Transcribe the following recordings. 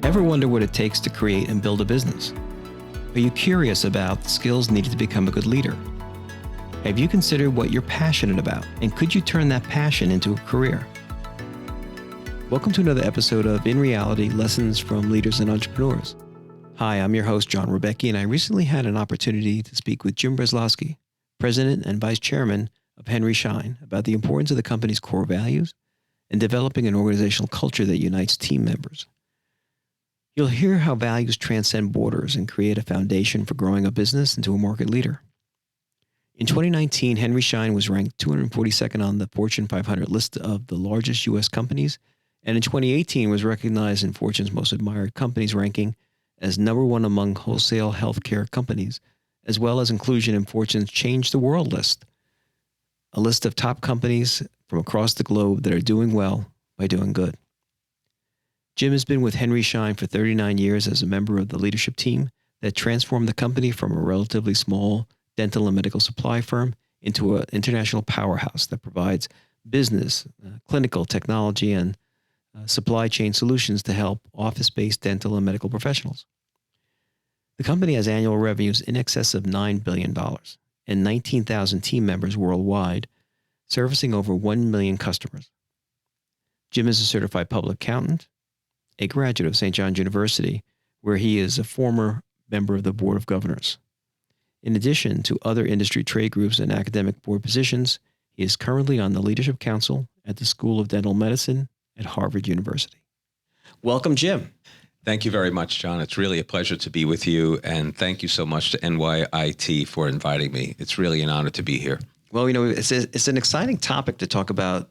Ever wonder what it takes to create and build a business? Are you curious about the skills needed to become a good leader? Have you considered what you're passionate about, and could you turn that passion into a career? Welcome to another episode of In Reality, Lessons from Leaders and Entrepreneurs. Hi, I'm your host, John Rebecchi, and I recently had an opportunity to speak with Jim Breslawski, President and Vice Chairman of Henry Schein, about the importance of the company's core values and developing an organizational culture that unites team members. You'll hear how values transcend borders and create a foundation for growing a business into a market leader. In 2019, Henry Schein was ranked 242nd on the Fortune 500 list of the largest U.S. companies, and in 2018 was recognized in Fortune's Most Admired Companies ranking as number one among wholesale healthcare companies, as well as inclusion in Fortune's Change the World list, a list of top companies from across the globe that are doing well by doing good. Jim has been with Henry Schein for 39 years as a member of the leadership team that transformed the company from a relatively small dental and medical supply firm into an international powerhouse that provides business, clinical technology, and supply chain solutions to help office-based dental and medical professionals. The company has annual revenues in excess of $9 billion and 19,000 team members worldwide, servicing over 1 million customers. Jim is a certified public accountant, a graduate of St. John's University, where he is a former member of the Board of Governors. In addition to other industry trade groups and academic board positions, he is currently on the Leadership Council at the School of Dental Medicine at Harvard University. Welcome, Jim. Thank you very much, John. It's really a pleasure to be with you, and thank you so much to NYIT for inviting me. It's really an honor to be here. Well, it's an exciting topic to talk about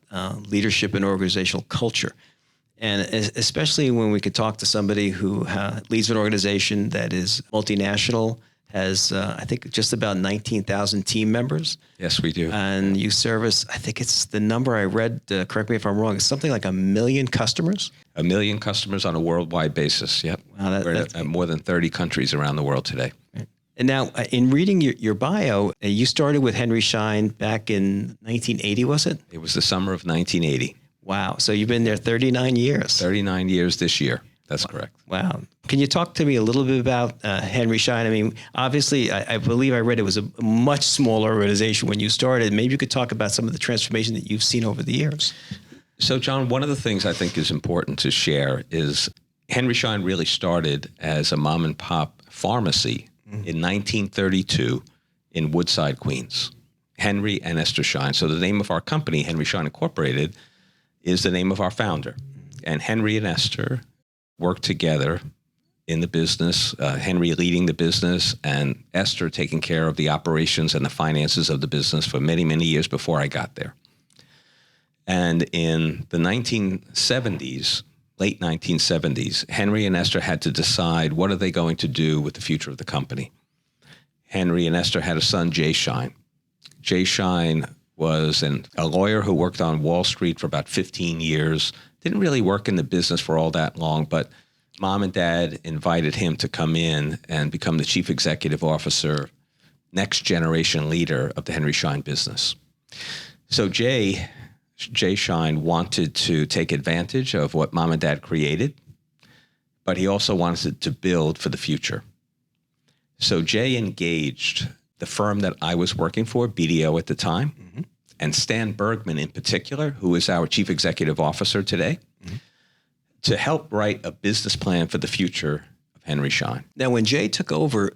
leadership and organizational culture. And especially when we could talk to somebody who leads an organization that is multinational, has, I think, just about 19,000 team members. Yes, we do. And you service, I think it's the number I read, correct me if I'm wrong, it's something like 1 million customers? 1 million customers on a worldwide basis, yep. Wow, We're in more than 30 countries around the world today. Right. And now, in reading your bio, you started with Henry Schein back in 1980, was it? It was the summer of 1980. Wow. So you've been there 39 years. 39 years this year. That's correct. Wow. Can you talk to me a little bit about Henry Schein? I mean, obviously, I believe I read it was a much smaller organization when you started. Maybe you could talk about some of the transformation that you've seen over the years. So, John, one of the things I think is important to share is Henry Schein really started as a mom and pop pharmacy in 1932 in Woodside, Queens. Henry and Esther Schein. So the name of our company, Henry Schein Incorporated, is the name of our founder. And Henry and Esther worked together in the business, Henry leading the business and Esther taking care of the operations and the finances of the business for many, many years before I got there. And in the 1970s, late 1970s, Henry and Esther had to decide what are they going to do with the future of the company. Henry and Esther had a son, Jay Schein. Jay Schein was a lawyer who worked on Wall Street for about 15 years, didn't really work in the business for all that long, but mom and dad invited him to come in and become the chief executive officer, next generation leader of the Henry Schein business. So Jay Schein wanted to take advantage of what mom and dad created, but he also wanted to build for the future. So Jay engaged the firm that I was working for, BDO at the time, and Stan Bergman in particular, who is our chief executive officer today, to help write a business plan for the future of Henry Schein. Now, when Jay took over,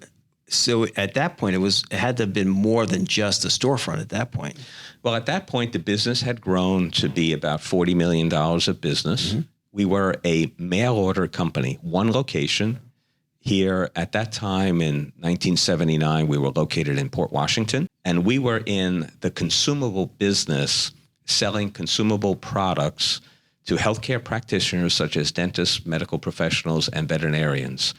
so at that point, it had to have been more than just a storefront at that point. Well, at that point, the business had grown to be about $40 million of business. We were a mail order company, one location. Here, at that time in 1979, we were located in Port Washington, and we were in the consumable business, selling consumable products to healthcare practitioners such as dentists, medical professionals, and veterinarians.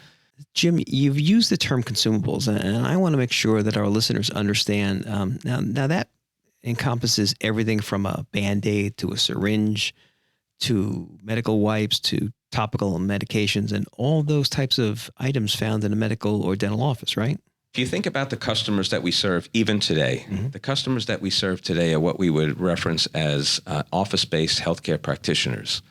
Jim, you've used the term consumables, and I want to make sure that our listeners understand. Now that encompasses everything from a Band-Aid to a syringe to medical wipes to topical medications and all those types of items found in a medical or dental office, right? If you think about the customers that we serve even today, the customers that we serve today are what we would reference as office-based healthcare practitioners.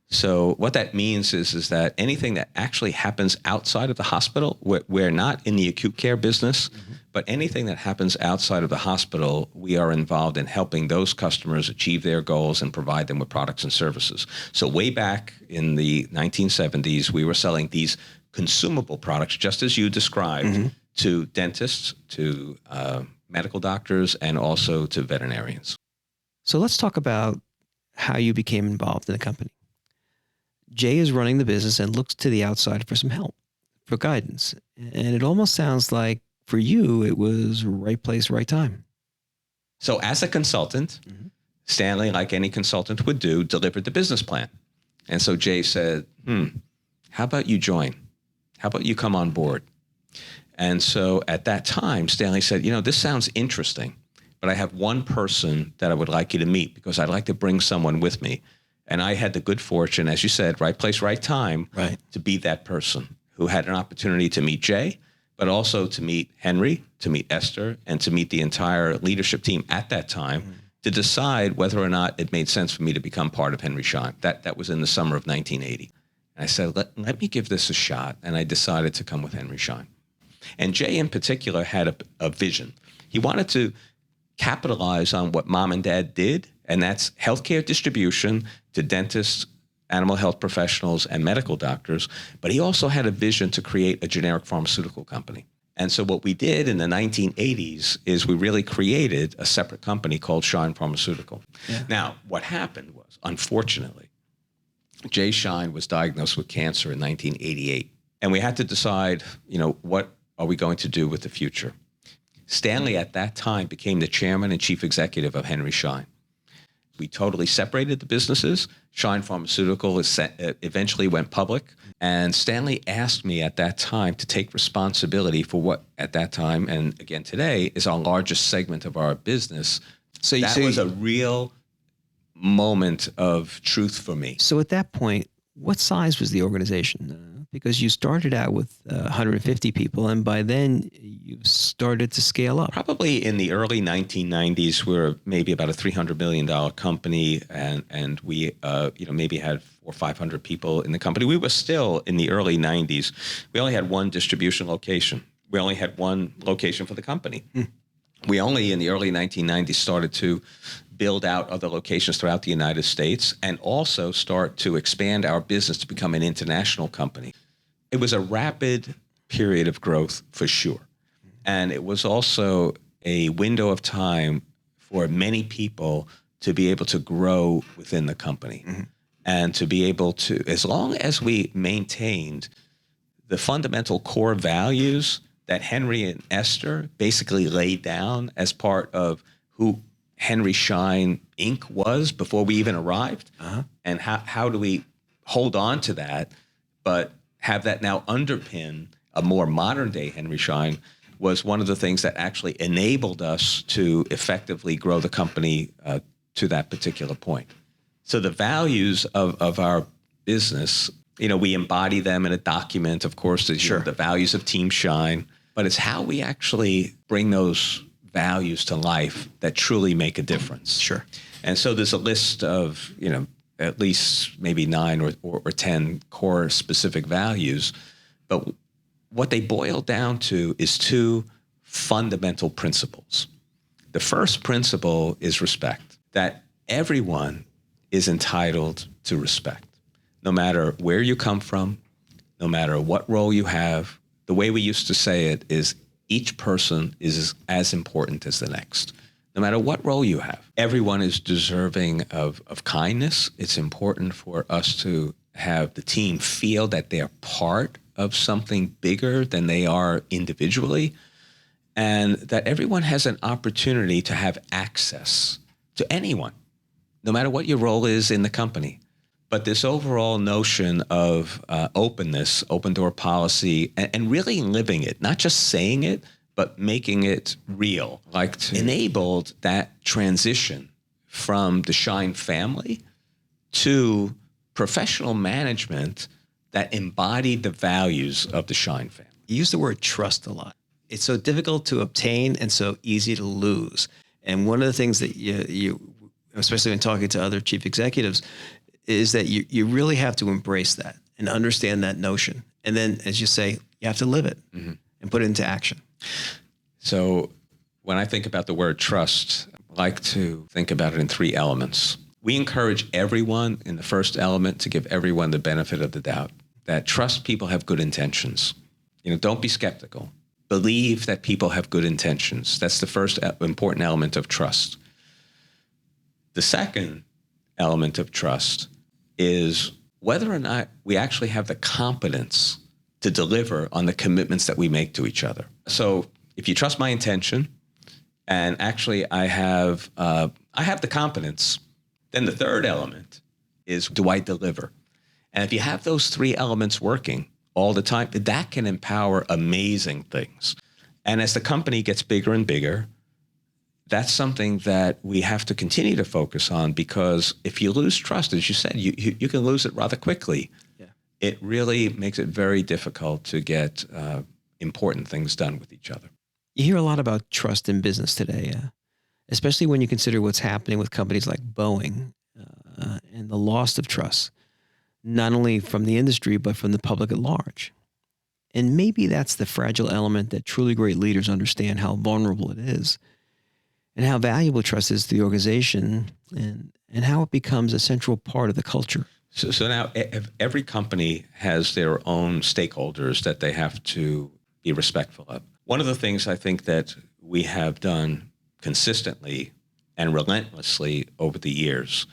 So what that means is that anything that actually happens outside of the hospital, we're not in the acute care business, but anything that happens outside of the hospital, we are involved in helping those customers achieve their goals and provide them with products and services. So way back in the 1970s, we were selling these consumable products, just as you described, to dentists, to medical doctors, and also to veterinarians. So let's talk about how you became involved in the company. Jay is running the business and looks to the outside for some help, for guidance. And it almost sounds like for you, it was right place, right time. So as a consultant, Stanley, like any consultant would do, delivered the business plan. And so Jay said, how about you join? How about you come on board? And so at that time, Stanley said, this sounds interesting, but I have one person that I would like you to meet because I'd like to bring someone with me. And I had the good fortune, as you said, right place, right time, to be that person who had an opportunity to meet Jay, but also to meet Henry, to meet Esther, and to meet the entire leadership team at that time to decide whether or not it made sense for me to become part of Henry Schein. That was in the summer of 1980. And I said, let me give this a shot. And I decided to come with Henry Schein. And Jay in particular had a vision. He wanted to capitalize on what mom and dad did, and that's healthcare distribution to dentists, animal health professionals, and medical doctors. But he also had a vision to create a generic pharmaceutical company. And so what we did in the 1980s is we really created a separate company called Schein Pharmaceutical. Yeah. Now, what happened was, unfortunately, Jay Schein was diagnosed with cancer in 1988. And we had to decide, what are we going to do with the future? Stanley at that time became the chairman and chief executive of Henry Schein. We totally separated the businesses. Schein Pharmaceutical eventually went public. And Stanley asked me at that time to take responsibility for what at that time, and again today, is our largest segment of our business. So that was a real moment of truth for me. So at that point, what size was the organization? Because you started out with 150 people, and by then you've started to scale up. Probably in the early 1990s, we were maybe about a $300 million company, and we maybe had 400 or 500 people in the company. We were still in the early 90s. We only had one distribution location. We only had one location for the company. We only, in the early 1990s, started to build out other locations throughout the United States and also start to expand our business to become an international company. It was a rapid period of growth for sure. And it was also a window of time for many people to be able to grow within the company and to be able to, as long as we maintained the fundamental core values that Henry and Esther basically laid down as part of who Henry Schein Inc. was before we even arrived. And how do we hold on to that, but have that now underpin a more modern day Henry Schein was one of the things that actually enabled us to effectively grow the company to that particular point. So the values of our business, we embody them in a document, of course, the values of Team Schein, but it's how we actually bring those values to life that truly make a difference. Sure. And so there's a list of, at least maybe 9 or 10 core specific values. But what they boil down to is 2 fundamental principles. The first principle is respect, that everyone is entitled to respect, no matter where you come from, no matter what role you have. The way we used to say it is each person is as important as the next. No matter what role you have, everyone is deserving of kindness. It's important for us to have the team feel that they're part of something bigger than they are individually, and that everyone has an opportunity to have access to anyone, no matter what your role is in the company. But this overall notion of openness, open door policy, and really living it, not just saying it, but making it real, enabled that transition from the Schein family to professional management that embodied the values of the Schein family. You use the word trust a lot. it's so difficult to obtain and so easy to lose. And one of the things that you especially when talking to other chief executives, is that you really have to embrace that and understand that notion. And then, as you say, you have to live it and put it into action. So when I think about the word trust, I like to think about it in three elements. We encourage everyone in the first element to give everyone the benefit of the doubt, that trust people have good intentions. Don't be skeptical. Believe that people have good intentions. That's the first important element of trust. The second element of trust is whether or not we actually have the competence to deliver on the commitments that we make to each other. So if you trust my intention, and actually I have the competence, then the third element is, do I deliver? And if you have those three elements working all the time, that can empower amazing things. And as the company gets bigger and bigger, that's something that we have to continue to focus on, because if you lose trust, as you said, you can lose it rather quickly. Yeah. It really makes it very difficult to get important things done with each other. You hear a lot about trust in business today, especially when you consider what's happening with companies like Boeing and the loss of trust, not only from the industry, but from the public at large. And maybe that's the fragile element that truly great leaders understand how vulnerable it is, and how valuable trust is to the organization, and how it becomes a central part of the culture. So now every company has their own stakeholders that they have to be respectful of. One of the things I think that we have done consistently and relentlessly over the years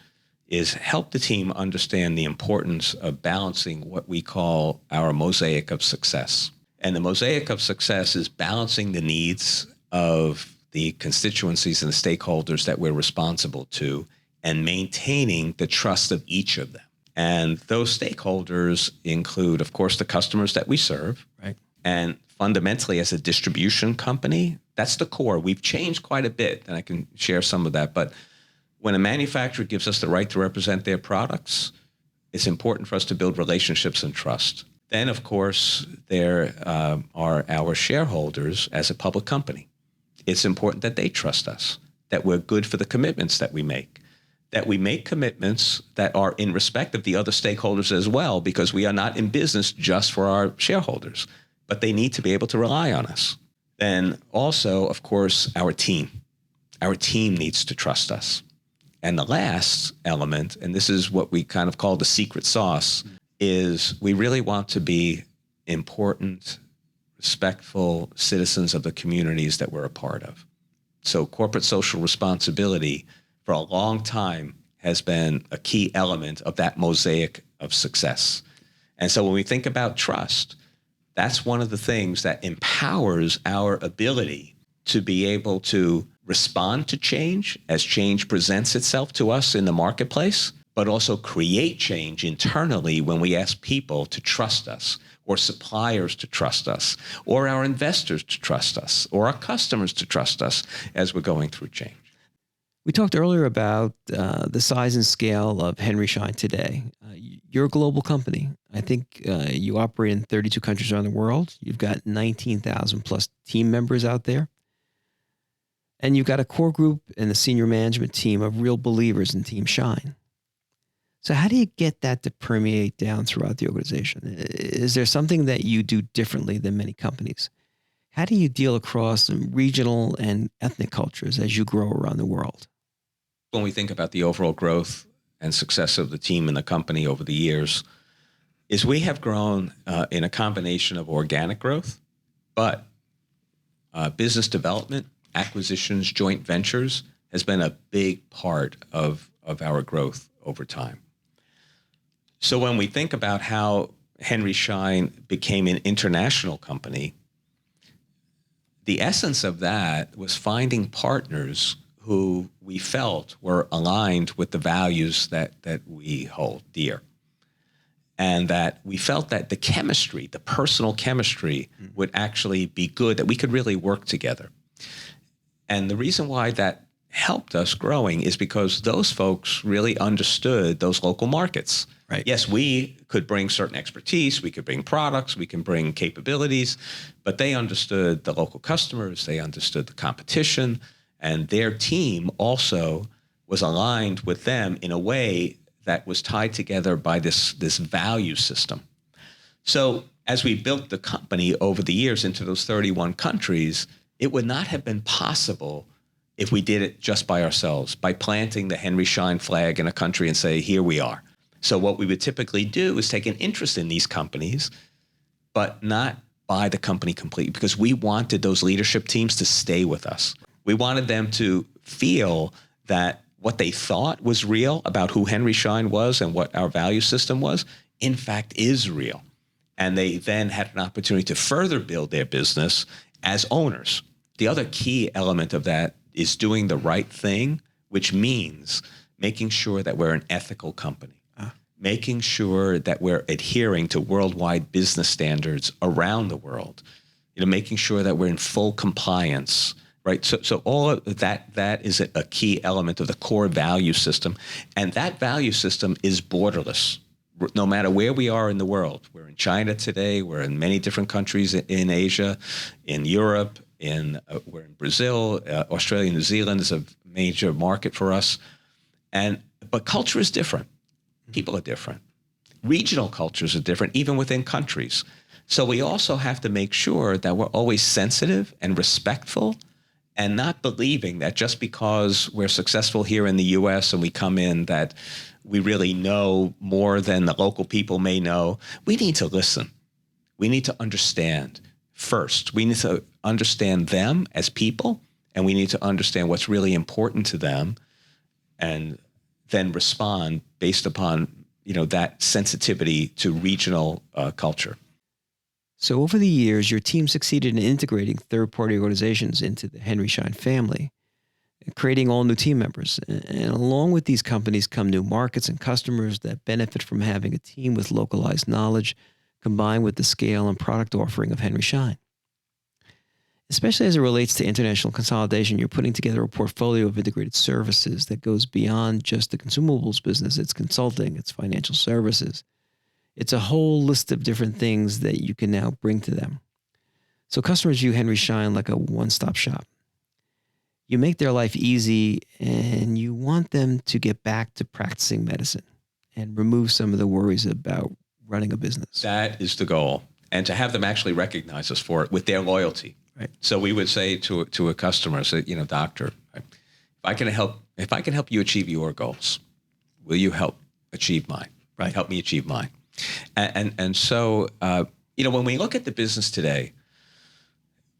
is help the team understand the importance of balancing what we call our Mosaic of Success. And the Mosaic of Success is balancing the needs of the constituencies and the stakeholders that we're responsible to, and maintaining the trust of each of them. And those stakeholders include, of course, the customers that we serve. Right. And fundamentally, as a distribution company, that's the core. We've changed quite a bit, and I can share some of that. But when a manufacturer gives us the right to represent their products, it's important for us to build relationships and trust. Then, of course, there are our shareholders as a public company. It's important that they trust us, that we're good for the commitments that we make commitments that are in respect of the other stakeholders as well, because we are not in business just for our shareholders, but they need to be able to rely on us. Then also, of course, our team needs to trust us. And the last element, and this is what we kind of call the secret sauce, is we really want to be important, respectful citizens of the communities that we're a part of. So corporate social responsibility for a long time has been a key element of that mosaic of success. And so when we think about trust, that's one of the things that empowers our ability to be able to respond to change as change presents itself to us in the marketplace, but also create change internally when we ask people to trust us, or suppliers to trust us, or our investors to trust us, or our customers to trust us as we're going through change. We talked earlier about the size and scale of Henry Schein today. You're a global company. I think you operate in 32 countries around the world. You've got 19,000 plus team members out there. And you've got a core group and a senior management team of real believers in Team Schein. So how do you get that to permeate down throughout the organization? Is there something that you do differently than many companies? How do you deal across regional and ethnic cultures as you grow around the world? When we think about the overall growth and success of the team and the company over the years, is we have grown in a combination of organic growth, but business development, acquisitions, joint ventures has been a big part of our growth over time. So when we think about how Henry Schein became an international company, the essence of that was finding partners who we felt were aligned with the values that we hold dear. And that we felt that the chemistry, the personal chemistry, would actually be good, that we could really work together. And the reason why that helped us growing is because those folks really understood those local markets. Right. Yes, we could bring certain expertise, we could bring products, we can bring capabilities, but they understood the local customers, they understood the competition, and their team also was aligned with them in a way that was tied together by this value system. So as we built the company over the years into those 31 countries, it would not have been possible if we did it just by ourselves, by planting the Henry Schein flag in a country and say, here we are. So what we would typically do is take an interest in these companies, but not buy the company completely, because we wanted those leadership teams to stay with us. We wanted them to feel that what they thought was real about who Henry Schein was and what our value system was, in fact, is real. And they then had an opportunity to further build their business as owners. The other key element of that is doing the right thing, which means making sure that we're an ethical company, making sure that we're adhering to worldwide business standards around the world, making sure that we're in full compliance, right? So all of that is a key element of the core value system. And that value system is borderless. No matter where we are in the world, we're in China today, we're in many different countries in Asia, in Europe, we're in Brazil, Australia, New Zealand is a major market for us. But culture is different. People are different. Regional cultures are different, even within countries. So we also have to make sure that we're always sensitive and respectful, and not believing that just because we're successful here in the U.S. and we come in that we really know more than the local people may know. We need to listen. We need to understand first. We need to understand them as people, and we need to understand what's really important to them, and then respond based upon that sensitivity to regional culture. So over the years, your team succeeded in integrating third-party organizations into the Henry Schein family, creating all new team members. And along with these companies come new markets and customers that benefit from having a team with localized knowledge combined with the scale and product offering of Henry Schein. Especially as it relates to international consolidation, you're putting together a portfolio of integrated services that goes beyond just the consumables business. It's consulting, it's financial services. It's a whole list of different things that you can now bring to them. So customers view Henry Schein like a one-stop shop. You make their life easy, and you want them to get back to practicing medicine and remove some of the worries about running a business. That is the goal, and to have them actually recognize us for it with their loyalty. Right. So we would say to a customer, say, doctor, if I can help you achieve your goals, will you help achieve mine? Right. Help me achieve mine. And so when we look at the business today,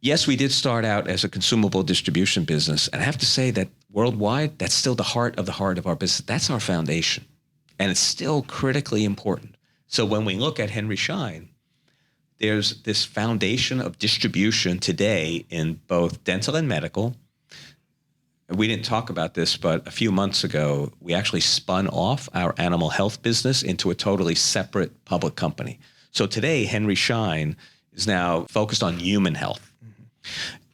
yes, we did start out as a consumable distribution business, and I have to say that worldwide, that's still the heart of our business. That's our foundation, and it's still critically important. So when we look at Henry Schein, there's this foundation of distribution today in both dental and medical. We didn't talk about this, but a few months ago, we actually spun off our animal health business into a totally separate public company. So today, Henry Schein is now focused on human health. Mm-hmm.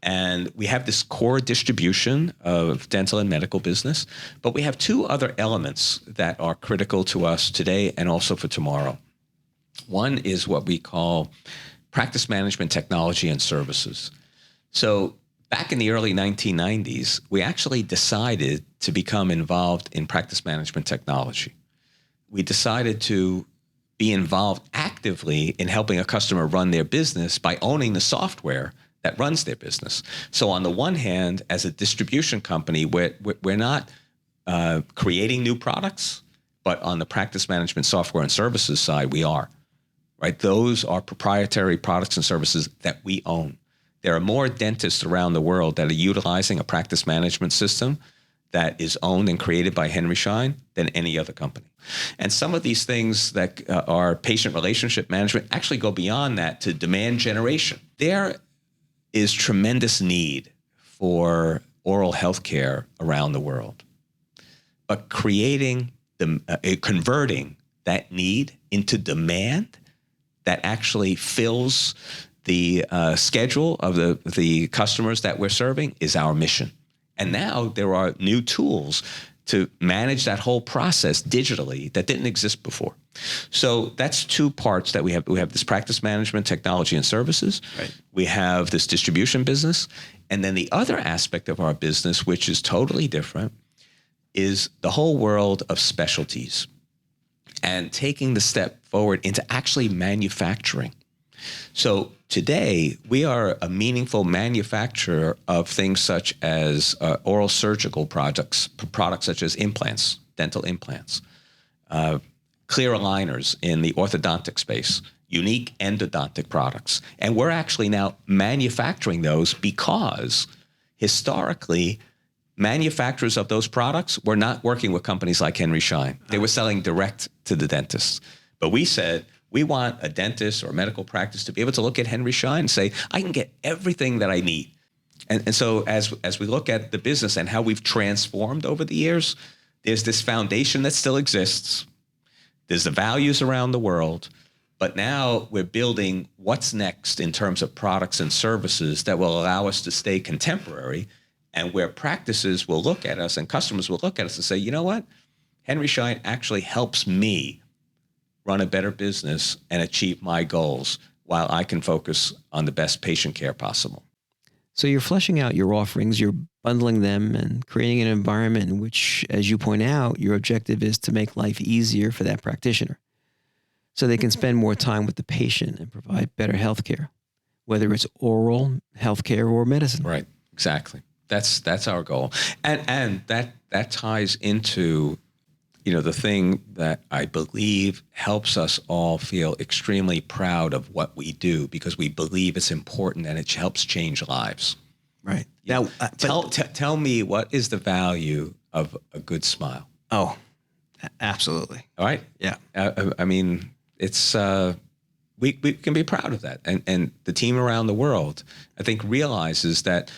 And we have this core distribution of dental and medical business, but we have two other elements that are critical to us today and also for tomorrow. One is what we call practice management technology and services. So back in the early 1990s, we actually decided to become involved in practice management technology. We decided to be involved actively in helping a customer run their business by owning the software that runs their business. So on the one hand, as a distribution company, we're not creating new products, but on the practice management software and services side, we are. Right? Those are proprietary products and services that we own. There are more dentists around the world that are utilizing a practice management system that is owned and created by Henry Schein than any other company. And some of these things that are patient relationship management actually go beyond that to demand generation. There is tremendous need for oral health care around the world. But converting that need into demand that actually fills the schedule of the customers that we're serving is our mission. And now there are new tools to manage that whole process digitally that didn't exist before. So that's two parts that we have. We have this practice management, technology, and services. Right. We have this distribution business. And then the other aspect of our business, which is totally different, is the whole world of specialties and taking the step forward into actually manufacturing. So today, we are a meaningful manufacturer of things such as oral surgical products such as implants, dental implants, clear aligners in the orthodontic space, unique endodontic products. And we're actually now manufacturing those because historically, manufacturers of those products were not working with companies like Henry Schein. They were selling direct to the dentists. But we said, we want a dentist or medical practice to be able to look at Henry Schein and say, I can get everything that I need. And so as we look at the business and how we've transformed over the years, there's this foundation that still exists. There's the values around the world. But now we're building what's next in terms of products and services that will allow us to stay contemporary, and where practices will look at us and customers will look at us and say, you know what? Henry Schein actually helps me run a better business and achieve my goals while I can focus on the best patient care possible. So you're fleshing out your offerings, you're bundling them and creating an environment in which, as you point out, your objective is to make life easier for that practitioner so they can spend more time with the patient and provide better health care, whether it's oral health care or medicine. Right, exactly. That's our goal. And that ties into, the thing that I believe helps us all feel extremely proud of what we do, because we believe it's important and it helps change lives. Right. Now, tell me, what is the value of a good smile? Oh, absolutely. All right. Yeah. I mean, it's we can be proud of that, and the team around the world, I think, realizes that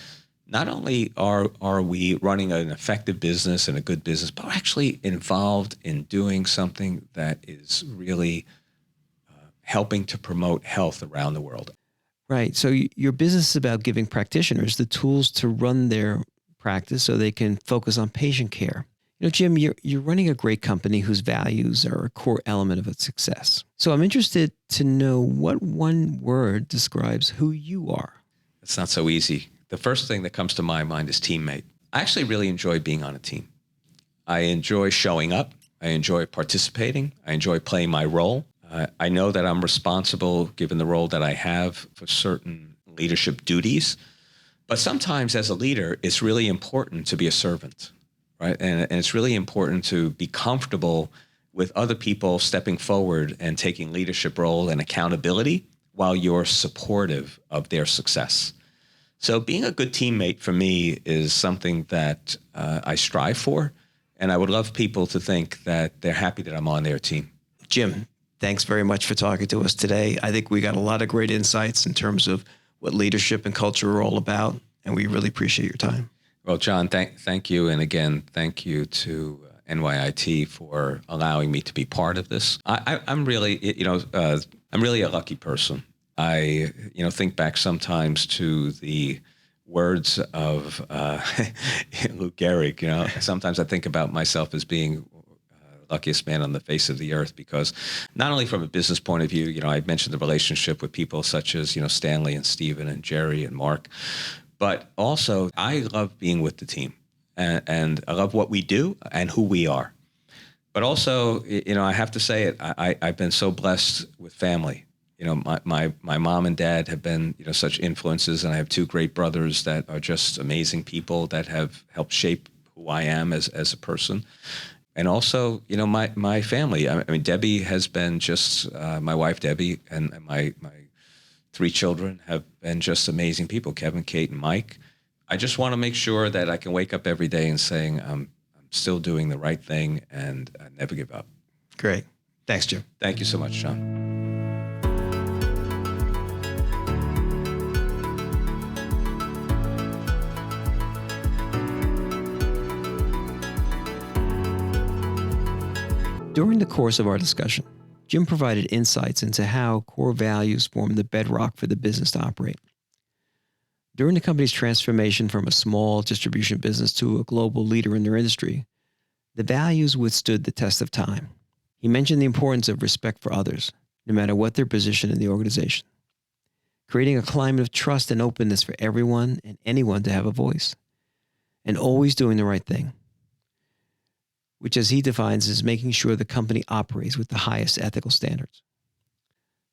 not only are we running an effective business and a good business, but we're actually involved in doing something that is really helping to promote health around the world. Right. So your business is about giving practitioners the tools to run their practice so they can focus on patient care. Jim, you're running a great company whose values are a core element of its success. So I'm interested to know what one word describes who you are. It's not so easy. The first thing that comes to my mind is teammate. I actually really enjoy being on a team. I enjoy showing up. I enjoy participating. I enjoy playing my role. I know that I'm responsible, given the role that I have, for certain leadership duties. But sometimes as a leader, it's really important to be a servant, right? And it's really important to be comfortable with other people stepping forward and taking leadership role and accountability while you're supportive of their success. So being a good teammate for me is something that I strive for, and I would love people to think that they're happy that I'm on their team. Jim, thanks very much for talking to us today. I think we got a lot of great insights in terms of what leadership and culture are all about, and we really appreciate your time. Well, John, thank you, and again, thank you to NYIT for allowing me to be part of this. I'm really, I'm really a lucky person. I, think back sometimes to the words of Lou Gehrig. Sometimes I think about myself as being luckiest man on the face of the earth, because not only from a business point of view, I mentioned the relationship with people such as, Stanley and Stephen and Jerry and Mark, but also I love being with the team, and I love what we do and who we are. But also, I have to say it, I've been so blessed with family. My mom and dad have been, such influences, and I have two great brothers that are just amazing people that have helped shape who I am as a person. And also, my family. I mean, Debbie has been just, my wife, Debbie, and my three children have been just amazing people, Kevin, Kate, and Mike. I just want to make sure that I can wake up every day and saying, I'm still doing the right thing, and I never give up. Great. Thanks, Jim. Thank you so much, John. During the course of our discussion, Jim provided insights into how core values form the bedrock for the business to operate. During the company's transformation from a small distribution business to a global leader in their industry, The values withstood the test of time. He mentioned the importance of respect for others, no matter what their position in the organization. Creating a climate of trust and openness for everyone and anyone to have a voice. And always doing the right thing, which as he defines is making sure the company operates with the highest ethical standards.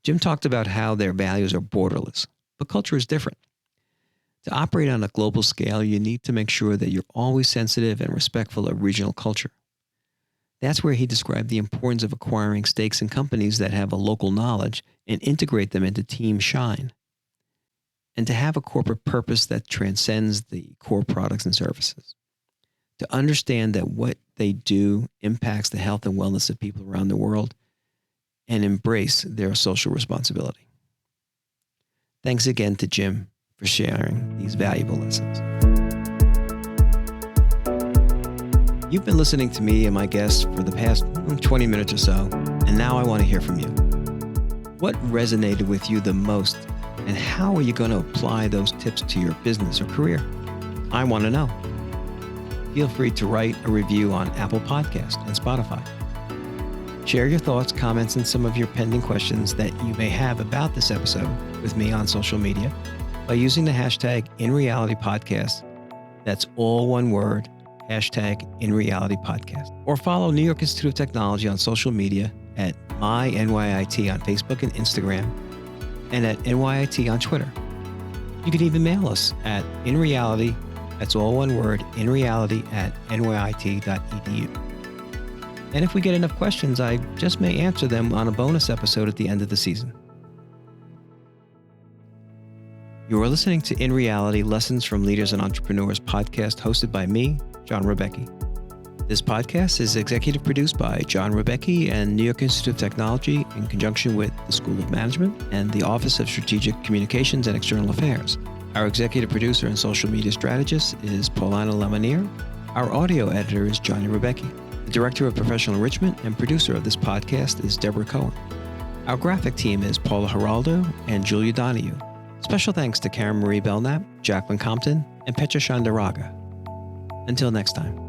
Jim talked about how their values are borderless, but culture is different. To operate on a global scale, you need to make sure that you're always sensitive and respectful of regional culture. That's where he described the importance of acquiring stakes in companies that have a local knowledge and integrate them into Team Schein, and to have a corporate purpose that transcends the core products and services. To understand that what they do impacts the health and wellness of people around the world and embrace their social responsibility. Thanks again to Jim for sharing these valuable lessons. You've been listening to me and my guests for the past 20 minutes or so, and now I want to hear from you. What resonated with you the most, and how are you going to apply those tips to your business or career? I want to know. Feel free to write a review on Apple Podcasts and Spotify. Share your thoughts, comments, and some of your pending questions that you may have about this episode with me on social media by using the hashtag InRealityPodcast. That's all one word, hashtag InRealityPodcast. Or follow New York Institute of Technology on social media at MyNYIT on Facebook and Instagram, and at NYIT on Twitter. You can even mail us at InReality, that's all one word, inreality@nyit.edu. And if we get enough questions, I just may answer them on a bonus episode at the end of the season. You are listening to In Reality, Lessons from Leaders and Entrepreneurs podcast hosted by me, John Rebecchi. This podcast is executive produced by John Rebecchi and New York Institute of Technology in conjunction with the School of Management and the Office of Strategic Communications and External Affairs. Our executive producer and social media strategist is Paulina Lamanier. Our audio editor is Johnny Rebecchi. The director of professional enrichment and producer of this podcast is Deborah Cohen. Our graphic team is Paula Geraldo and Julia Donahue. Special thanks to Karen Marie Belknap, Jacqueline Compton, and Petra Shandaraga. Until next time.